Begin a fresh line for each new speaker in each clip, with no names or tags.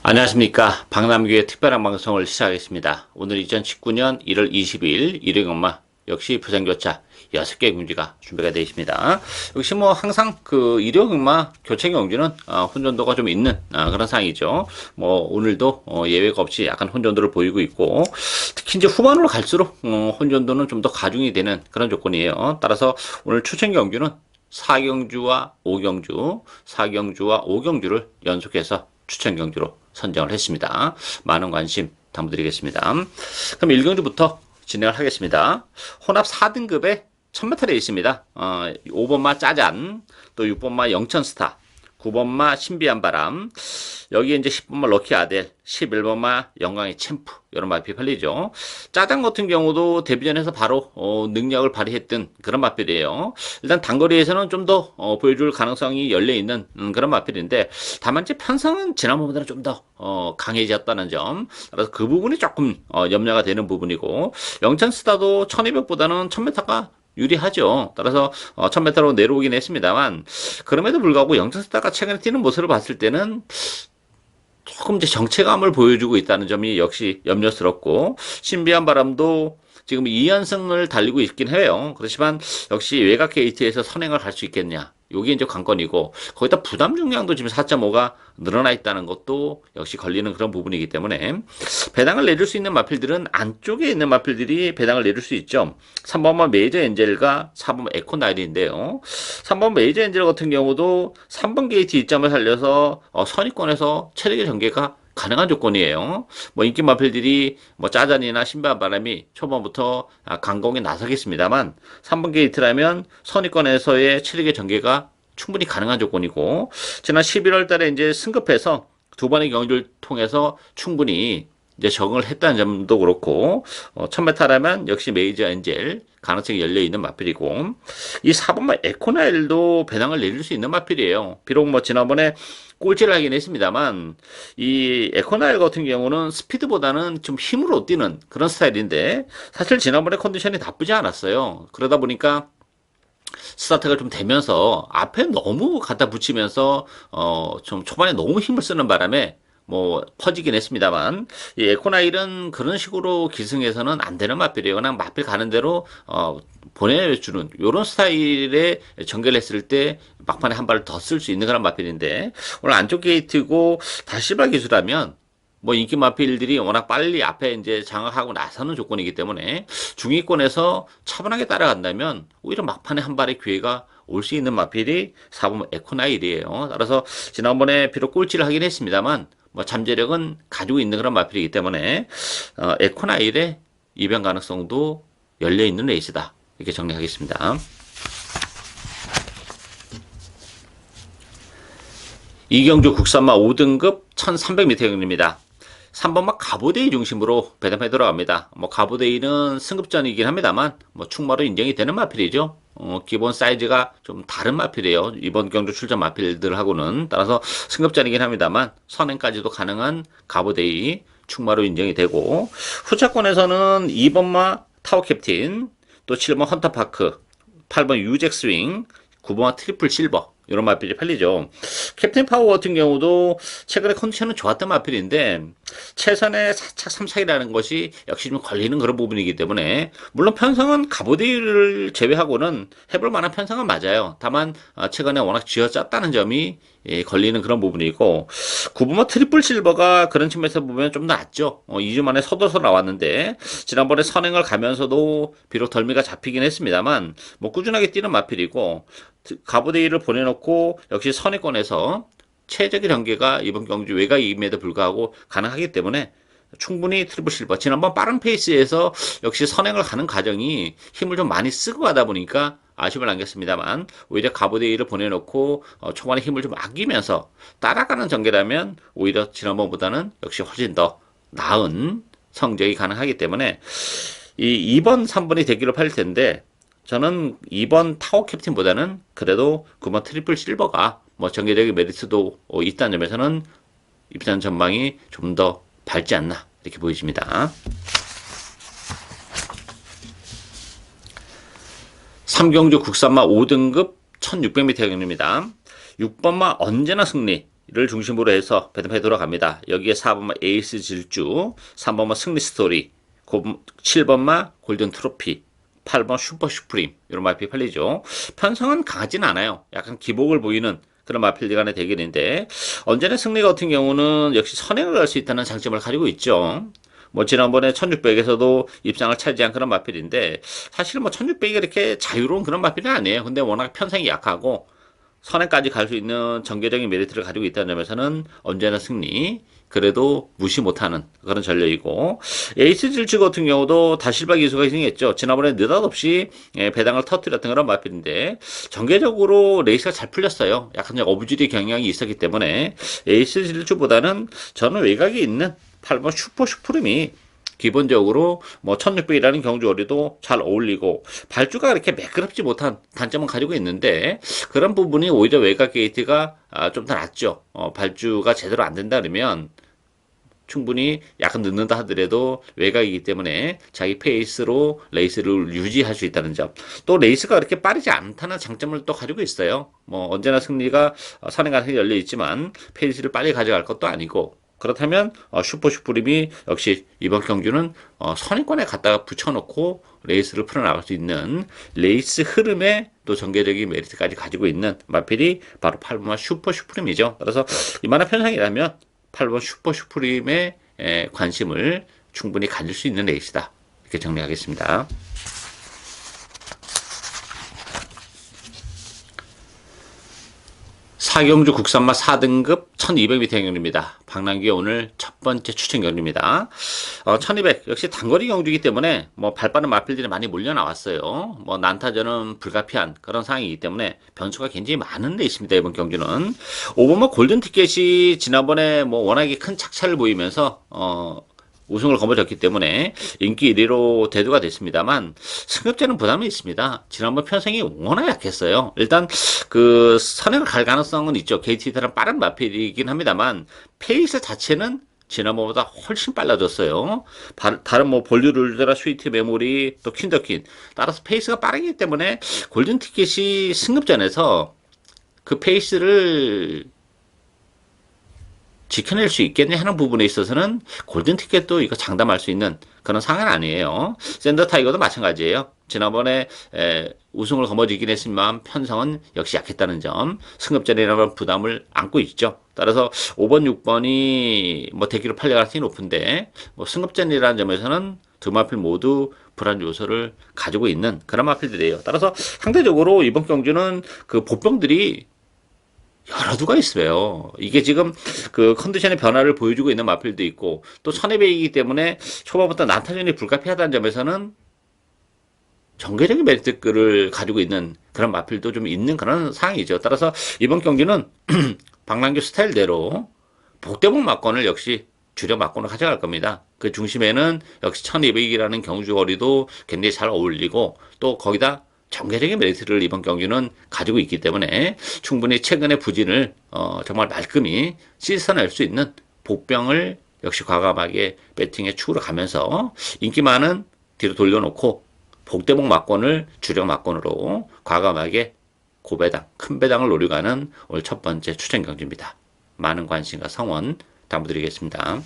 안녕하십니까. 박남규의 특별한 방송을 시작하겠습니다. 오늘 2019년 1월 22일 일요일마 역시 부산교차 6개 경주가 준비가 되어 있습니다. 역시 뭐 항상 그 일요일마 교체 경주는 혼전도가 좀 있는 그런 상황이죠. 뭐 오늘도 예외가 없이 약간 혼전도를 보이고 있고, 특히 이제 후반으로 갈수록 혼전도는 좀 더 가중이 되는 그런 조건이에요. 따라서 오늘 추천 경주는 4경주와 5경주, 4경주와 5경주를 연속해서 추천 경주로 선정을 했습니다. 많은 관심 당부드리겠습니다. 그럼 1경주부터 진행을 하겠습니다. 혼합 4등급에 1000m에 있습니다. 5번마 짜잔, 또 6번마 영천스타, 9번마 신비한 바람, 여기에 이제 10번마 럭키 아델, 11번마 영광의 챔프, 이런 마필이 팔리죠. 짜장 같은 경우도 데뷔전에서 바로 능력을 발휘했던 그런 마필이에요. 일단 단거리에서는 좀 더 보여줄 가능성이 열려있는 그런 마필인데, 다만 이제 편성은 지난번보다는 좀 더 강해졌다는 점, 그래서 그 부분이 조금 염려가 되는 부분이고, 영천스타도 1200보다는 1000m가 유리하죠. 따라서 1000m로 내려오긴 했습니다만, 그럼에도 불구하고 영천스타가 최근에 뛰는 모습을 봤을 때는 조금 이제 정체감을 보여주고 있다는 점이 역시 염려스럽고, 신비한 바람도 지금 2연승을 달리고 있긴 해요. 그렇지만 역시 외곽 게이트에서 선행을 할 수 있겠냐, 요게 이제 관건이고, 거기다 부담 중량도 지금 4.5가 늘어나 있다는 것도 역시 걸리는 그런 부분이기 때문에, 배당을 내줄 수 있는 마필들은 안쪽에 있는 마필들이 배당을 내줄 수 있죠. 3번만 메이저 엔젤과 4번 에코나일인데요. 3번 메이저 엔젤 같은 경우도 3번 게이트 이점을 살려서 선입권에서 체력의 전개가 가능한 조건이에요. 뭐 인기 마필들이 뭐 짜잔이나 신비한 바람이 초반부터 강공에 나서겠습니다만, 3번 게이트라면 선입권에서의 체력의 전개가 충분히 가능한 조건이고, 지난 11월 달에 이제 승급해서 두 번의 경주를 통해서 충분히 이제 적응을 했다는 점도 그렇고, 1000m라면 역시 메이저 엔젤 가능성이 열려있는 마필이고, 이 4번마 에코나일도 배당을 내릴 수 있는 마필이에요. 비록 뭐 지난번에 꼴찌를 하긴 했습니다만, 이 에코나일 같은 경우는 스피드보다는 좀 힘으로 뛰는 그런 스타일인데, 사실 지난번에 컨디션이 나쁘지 않았어요. 그러다 보니까 스타트가 좀 되면서 앞에 너무 갖다 붙이면서 좀 초반에 너무 힘을 쓰는 바람에 뭐 퍼지긴 했습니다만, 이 에코나일은 그런 식으로 기승해서는 안 되는 마필이에요. 그냥 마필 가는 대로 보내주는 요런 스타일의 전개를 했을 때 막판에 한 발을 더 쓸 수 있는 그런 마필인데, 오늘 안쪽 게이트고 다시바 기수라면 뭐 인기 마필들이 워낙 빨리 앞에 이제 장악하고 나서는 조건이기 때문에, 중위권에서 차분하게 따라간다면 오히려 막판에 한 발의 기회가 올 수 있는 마필이 4번 에코나일이에요. 따라서 지난번에 비록 꼴찌를 하긴 했습니다만, 뭐 잠재력은 가지고 있는 그런 마필이기 때문에 에코나일의 이변 가능성도 열려 있는 레이스다, 이렇게 정리하겠습니다. 이경주 국산마 5등급 1300m 경입니다. 3번마 가보데이 중심으로 배당해 들어갑니다. 뭐 가보데이는 승급전이긴 합니다만 뭐 충마로 인정이 되는 마필이죠. 기본 사이즈가 좀 다른 마필이에요. 이번 경주 출전 마필들하고는. 따라서 승급전이긴 합니다만 선행까지도 가능한 가보데이 충마로 인정이 되고, 후차권에서는 2번마 타워 캡틴, 또 7번 헌터파크, 8번 유잭 스윙, 9번 트리플 실버, 이런 마필이 팔리죠. 캡틴 파워 같은 경우도 최근에 컨디션은 좋았던 마필인데, 최선의 4착 3착이라는 것이 역시 좀 걸리는 그런 부분이기 때문에, 물론 편성은 가보데이를 제외하고는 해볼 만한 편성은 맞아요. 다만 최근에 워낙 쥐어짰다는 점이 걸리는 그런 부분이고, 구부마 트리플 실버가 그런 측면에서 보면 좀 낫죠. 2주 만에 서둬서 나왔는데, 지난번에 선행을 가면서도 비록 덜미가 잡히긴 했습니다만 뭐 꾸준하게 뛰는 마필이고, 가보데이를 보내놓고 역시 선행권에서 최적의 전개가 이번 경주 외곽임에도 불구하고 가능하기 때문에 충분히 트리플 실버, 지난번 빠른 페이스에서 역시 선행을 가는 과정이 힘을 좀 많이 쓰고 가다 보니까 아쉬움을 남겼습니다만, 오히려 가보데이를 보내놓고 초반에 힘을 좀 아끼면서 따라가는 전개라면 오히려 지난번보다는 역시 훨씬 더 나은 성적이 가능하기 때문에 이 2번, 3번이 되기로 팔릴 텐데, 저는 2번 타워 캡틴보다는 그래도 9번 트리플 실버가 뭐 전개적인 메리트도 있다는 점에서는 입산 전망이 좀 더 밝지 않나, 이렇게 보여집니다. 3경주 국산마 5등급 1600m 경입니다. 6번마 언제나 승리, 를 중심으로 해서 배당패 돌아갑니다. 여기에 4번마 에이스 질주, 3번마 승리 스토리, 7번마 골든 트로피, 8번 슈퍼 슈프림 이런 마필이 팔리죠. 편성은 강하지는 않아요. 약간 기복을 보이는 그런 마필들 간의 대결인데 언제나 승리 같은 경우는 역시 선행을 할 수 있다는 장점을 가지고 있죠. 뭐 지난번에 1600에서도 입상을 차지한 그런 마필인데 사실 뭐 1600이 그렇게 자유로운 그런 마필은 아니에요. 근데 워낙 편성이 약하고 선행까지 갈 수 있는 전개적인 메리트를 가지고 있다는 점에서는 언제나 승리, 그래도 무시 못하는 그런 전력이고 에이스 질주 같은 경우도 다실바 기수가 희생했죠. 지난번에 느닷없이 배당을 터뜨렸던 그런 마필인데 전개적으로 레이스가 잘 풀렸어요. 약간 어부지리 경향이 있었기 때문에 에이스 질주보다는 저는 외곽에 있는 8번 슈퍼 슈프림이 기본적으로 뭐 1600이라는 경주거리도 잘 어울리고 발주가 그렇게 매끄럽지 못한 단점은 가지고 있는데 그런 부분이 오히려 외곽 게이트가 좀 더 낫죠. 발주가 제대로 안 된다 그러면 충분히 약간 늦는다 하더라도 외곽이기 때문에 자기 페이스로 레이스를 유지할 수 있다는 점. 또 레이스가 그렇게 빠르지 않다는 장점을 또 가지고 있어요. 뭐 언제나 승리가 선행 가능성이 열려 있지만 페이스를 빨리 가져갈 것도 아니고 그렇다면 슈퍼 슈프림이 역시 이번 경주는 선행권에 갖다가 붙여놓고 레이스를 풀어나갈 수 있는 레이스 흐름에 또 전개적인 메리트까지 가지고 있는 마필이 바로 8번 슈퍼 슈프림이죠. 그래서 이만한 편성이라면 8번 슈퍼 슈프림에 관심을 충분히 가질 수 있는 레이스다. 이렇게 정리하겠습니다. 4경주 국산마 4등급 1200m 경주입니다. 박남규의 오늘 첫 번째 추천 경주입니다. 1200 역시 단거리 경주이기 때문에 뭐 발빠른 마필들이 많이 몰려 나왔어요. 뭐 난타전은 불가피한 그런 상황이기 때문에 변수가 굉장히 많은 데 있습니다. 이번 경주는 오버머 골든 티켓이 지난번에 뭐 워낙에 큰 착차를 보이면서 우승을 거머쥐었기 때문에 인기 1위로 대두가 됐습니다만 승급제는 부담이 있습니다. 지난번 편성이 워낙 약했어요. 일단 그 선행을 갈 가능성은 있죠. KT들은 빠른 마필이긴 합니다만 페이스 자체는 지난번보다 훨씬 빨라졌어요. 다른 뭐 볼류룰드라 스위트 메모리 또 퀸더퀸 따라서 페이스가 빠르기 때문에 골든 티켓이 승급전에서 그 페이스를 지켜낼 수 있겠네 하는 부분에 있어서는 골든 티켓도 이거 장담할 수 있는 그런 상황은 아니에요. 샌더 타이거도 마찬가지예요. 지난번에 우승을 거머쥐긴 했지만 편성은 역시 약했다는 점, 승급전이라는 부담을 안고 있죠. 따라서 5번, 6번이 뭐 대기로 팔려갈 가능성이 높은데 뭐 승급전이라는 점에서는 두 마필 모두 불안 요소를 가지고 있는 그런 마필들이에요. 따라서 상대적으로 이번 경주는 그 보병들이 여러 두가 있어요. 이게 지금 그 컨디션의 변화를 보여주고 있는 마필도 있고 또 1200이기 때문에 초반부터 난타전이 불가피하다는 점에서는 전개적인 메리트를 가지고 있는 그런 마필도 좀 있는 그런 상황이죠. 따라서 이번 경기는 박남규 스타일대로 복대복 막건을 역시 주력 막건을 가져갈 겁니다. 그 중심에는 역시 1200이라는 경주거리도 굉장히 잘 어울리고 또 거기다 전개적인 메리트를 이번 경기는 가지고 있기 때문에 충분히 최근의 부진을 정말 말끔히 씻어낼 수 있는 복병을 역시 과감하게 배팅에 축으로 가면서 인기 많은 뒤로 돌려놓고 복대복 막건을 주력 막건으로 과감하게 고배당, 큰 배당을 노리고 가는 오늘 첫 번째 추천 경주입니다. 많은 관심과 성원 당부드리겠습니다.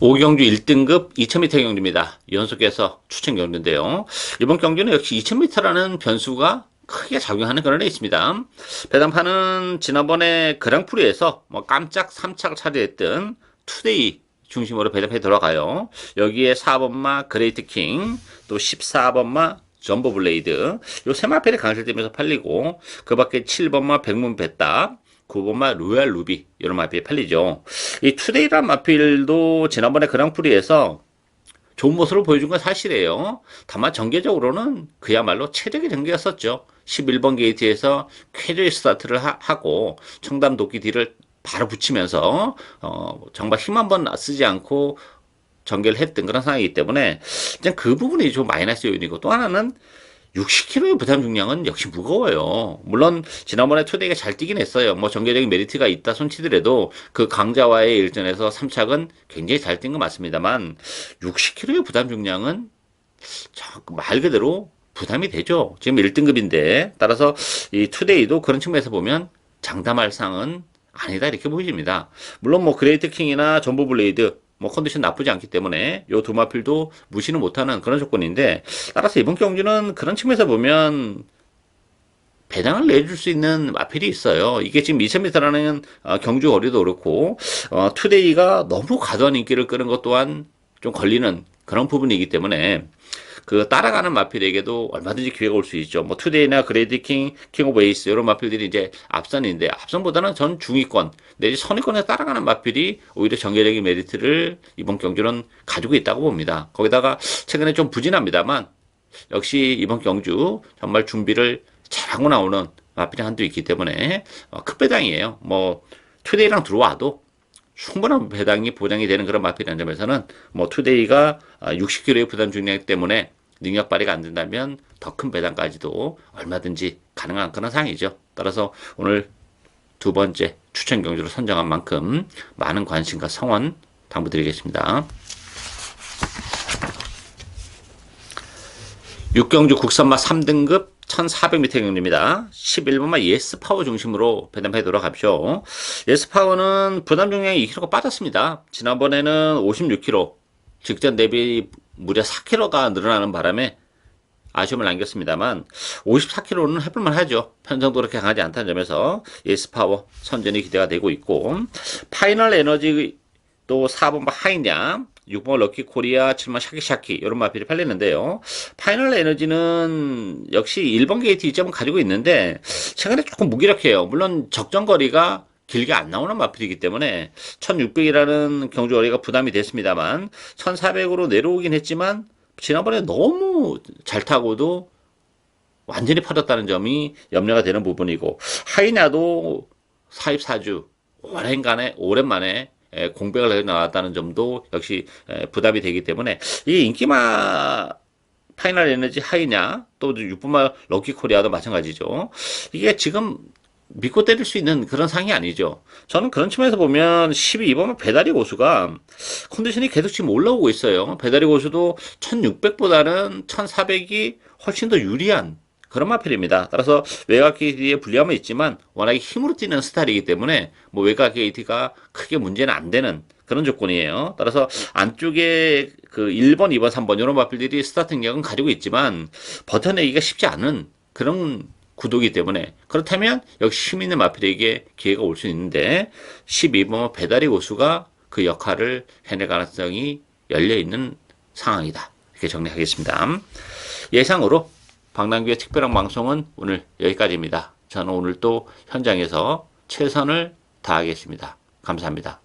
5경주 1등급 2000m 경주입니다. 연속해서 추천 경주인데요. 이번 경주는 역시 2000m라는 변수가 크게 작용하는 그런 데 있습니다. 배당판은 지난번에 그랑프리에서 뭐 깜짝 3착을 차지했던 투데이 중심으로 배당판이 들어가요. 여기에 4번마 그레이트 킹, 또 14번마 점보 블레이드, 요 세 마필이 강실되면서 팔리고, 그 밖에 7번마 백문 배딱, 9번마 로얄 루비 이런 마필이 팔리죠. 이 투데이란 마필도 지난번에 그랑프리에서 좋은 모습을 보여준 건 사실이에요. 다만 전개적으로는 그야말로 최적의 전개였었죠. 11번 게이트에서 쾌조의 스타트를 하고 청담 도끼 뒤를 바로 붙이면서 정말 힘 한 번 쓰지 않고 전개를 했던 그런 상황이기 때문에 그 부분이 좀 마이너스 요인이고 또 하나는 60kg의 부담 중량은 역시 무거워요. 물론 지난번에 투데이가 잘 뛰긴 했어요. 뭐 전개적인 메리트가 있다 손치더라도 그 강자와의 일전에서 3착은 굉장히 잘 뛴 건 맞습니다만 60kg의 부담 중량은 말 그대로 부담이 되죠. 지금 1등급인데 따라서 이 투데이도 그런 측면에서 보면 장담할 상은 아니다 이렇게 보여집니다. 물론 뭐 그레이트 킹이나 점보 블레이드 뭐 컨디션 나쁘지 않기 때문에 요 두 마필도 무시는 못하는 그런 조건인데 따라서 이번 경주는 그런 측면에서 보면 배당을 내줄 수 있는 마필이 있어요. 이게 지금 2000m라는 경주 거리도 그렇고 투데이가 너무 과도한 인기를 끄는 것 또한 좀 걸리는 그런 부분이기 때문에 그 따라가는 마필에게도 얼마든지 기회가 올 수 있죠. 뭐 투데이나 그레이트 킹, 킹 오브 에이스 이런 마필들이 이제 앞선인데 앞선보다는 전 중위권 내지 선위권에 따라가는 마필이 오히려 전개적인 메리트를 이번 경주는 가지고 있다고 봅니다. 거기다가 최근에 좀 부진합니다만 역시 이번 경주 정말 준비를 잘하고 나오는 마필이 한두 있기 때문에 큰 배당이에요. 뭐 투데이랑 들어와도 충분한 배당이 보장이 되는 그런 마필이라는 점에서는 뭐 투데이가 60kg의 부담 중량 때문에 능력 발휘가 안 된다면 더 큰 배당까지도 얼마든지 가능한 그런 상황이죠. 따라서 오늘 두 번째 추천 경주로 선정한 만큼 많은 관심과 성원 당부드리겠습니다. 6경주 국선마 3등급 1400m 경주입니다. 11번마 예스파워 중심으로 배당하도록 합시오. 예스파워는 부담 중량이 2kg가 빠졌습니다. 지난번에는 56kg, 직전 대비 무려 4kg가 늘어나는 바람에 아쉬움을 남겼습니다만 54kg는 해볼만 하죠. 편성도 그렇게 강하지 않다는 점에서 예스파워 선전이 기대가 되고 있고 파이널 에너지 또 4번 하이냐 6번 럭키 코리아, 7번 샤키샤키 이런 마필이 팔리는데요. 파이널 에너지는 역시 1번 게이트 이점은 가지고 있는데 최근에 조금 무기력해요. 물론 적정거리가 길게 안 나오는 마필이기 때문에 1600이라는 경주거리가 부담이 됐습니다만 1400으로 내려오긴 했지만 지난번에 너무 잘 타고도 완전히 퍼졌다는 점이 염려가 되는 부분이고 하이냐도 44주 오랜만에 공백을 해 나왔다는 점도 역시 부담이 되기 때문에 이 인기마 파이널 에너지 하이냐 또 6분마 럭키 코리아도 마찬가지죠. 이게 지금 믿고 때릴 수 있는 그런 상이 아니죠. 저는 그런 측면에서 보면 12번 배다리 고수가 컨디션이 계속 지금 올라오고 있어요. 배다리 고수도 1600보다는 1400이 훨씬 더 유리한 그런 마필입니다. 따라서 외곽 게이트에 불리함은 있지만 워낙에 힘으로 뛰는 스타일이기 때문에 뭐 외곽 게이트가 크게 문제는 안 되는 그런 조건이에요. 따라서 안쪽에 그 1번, 2번, 3번 이런 마필들이 스타트 능력은 가지고 있지만 버텨내기가 쉽지 않은 그런 구도이기 때문에 그렇다면 역시 힘 있는 마필에게 기회가 올 수 있는데 12번 배다리 고수가 그 역할을 해낼 가능성이 열려있는 상황이다. 이렇게 정리하겠습니다. 예상으로 박남규의 특별한 방송은 오늘 여기까지입니다. 저는 오늘 또 현장에서 최선을 다하겠습니다. 감사합니다.